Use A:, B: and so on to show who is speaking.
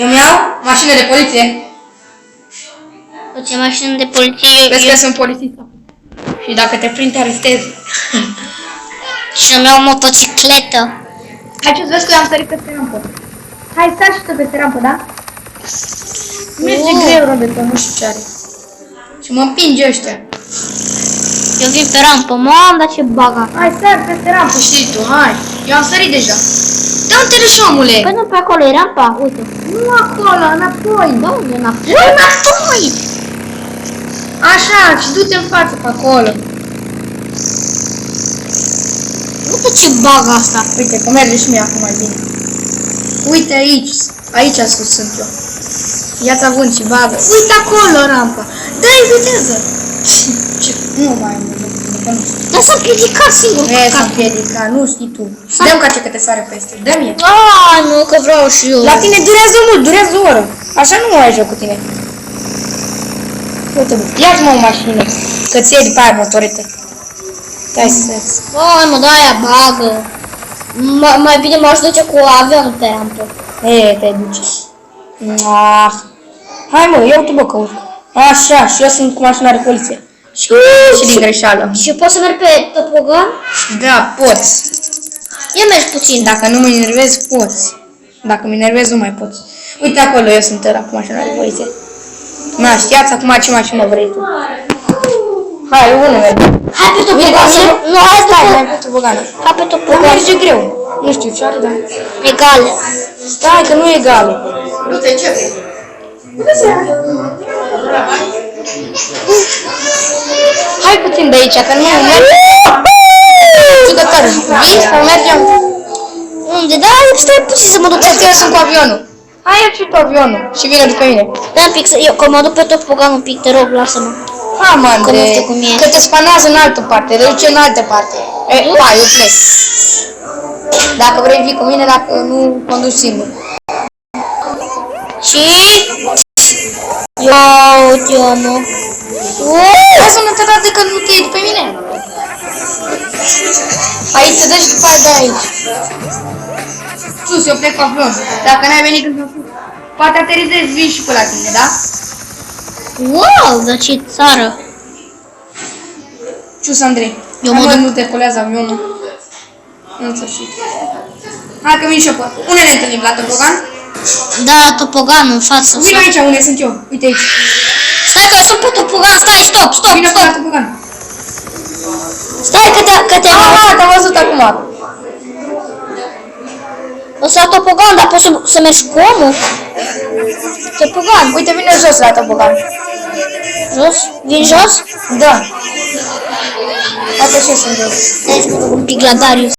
A: Eu mi-au mașină de poliție.
B: Ce mașină de poliție?
A: Vezi că sunt polițist. Și dacă te prind, te arestez.
B: Și îmi iau motocicletă.
A: Hai ce vezi că eu am sărit peste rampă. Hai, stai și tu peste rampă, da? Merge greu, Roberto, nu știu ce are. Și mă împinge ăștia.
B: Eu vin pe rampă, mam, dar ce baga.
A: Hai, stai peste rampă, știi tu, hai. Eu am sărit deja. Dă-te de și omule.
B: Păi nu, pe acolo e rampa, uite.
A: Nu acolo, înapoi.
B: Da, unde înapoi?
A: Înapoi! Așa, și du-te în față pe acolo.
B: Uite ce baga asta.
A: Uite, că merge și mie acum mai bine. Uite aici, aici sus sunt eu. Ia-ți avânt și bagă. Uite acolo rampa. Dă-i viteză. Ce? Nu mai am că nu știu.
B: Dar s-a împiedicat singur.
A: E, s-a împiedicat, nu știi tu. Dă-mi ca ce că te sare peste. Dă-mi.
B: Ah, nu, că vreau și eu.
A: La tine durează mult, durează o oră. Așa nu mai ai joc cu tine. Uite, bă, ia-ți mă o mașină. Că ți iei după aia motoretă. Hai să-ți...
B: Ai mă, da, aia bagă. Mai bine m-aș duce cu avionul pe rampă.
A: E, te duci. Hai mă, ia-te bă că urc. Așa, și eu sunt cu mașina de poliție. Și din greșeală.
B: Și poți să mergi pe topogan?
A: Da, poți.
B: Ia mergi puțin.
A: Dacă nu mă enervez, poți. Dacă mă enervez, nu mai poți. Uite acolo, eu sunt ăla cu mașina de poliție. Na, știați acum ce mașină vrei tu. Hai, unul merge.
B: Hai pe topogan. Nu, hai
A: Hai pe topogană.
B: Hai pe
A: Dar
B: topogan.
A: merge greu. Nu știu ce are, dar...
B: Egal.
A: Stai, că nu e egal.
C: Nu te ce?
A: Hai puțin de aici, că nu merge. Ciudător, vii sau mergem?
B: Unde? Da, stai puțin să mă duc.
A: Vezi că eu sunt cu avionul. Hai, ia și tu avionul și vine după mine.
B: Da, un pic, eu că mă duc pe topogan un pic, te rog, lasă-mă.
A: Ha, mă,
B: Că nu
A: Andrei,
B: știu cum e.
A: că te spanează în altă parte, te duce în altă parte. Hai, eu plec. Dacă vrei, vii cu mine, dacă nu, conduci singur.
B: Și... Ia uite-o, mă.
A: Hai să nu te dai că nu te iei după mine. Aici te dă și după aia de aici. Sus, eu plec cu avion. Dacă n-ai venit când s-a poate aterizezi, vii și pe la tine, da?
B: Wow, dar ce țară.
A: Cius, Andrei.
B: Eu
A: Hai,
B: mă
A: mă,
B: duc.
A: nu te colează avionul. În sfârșit. Hai că vin și eu pe... Unde ne întâlnim? La topogan?
B: Da, topoganul în față.
A: Vin aici, unde sunt eu. Uite aici.
B: Stai că sunt pe topogan, stai, stop, stop,
A: Vino pe
B: stop.
A: la topogan.
B: Stai că te-am
A: Ah, te-am văzut acum.
B: O să la topogan, dar poți să mergi cu omul? Topogan.
A: Uite, vine jos la topogan.
B: Jos? Vin jos?
A: Da. Uite ce sunt eu.
B: Hai să mă duc un pic la Darius.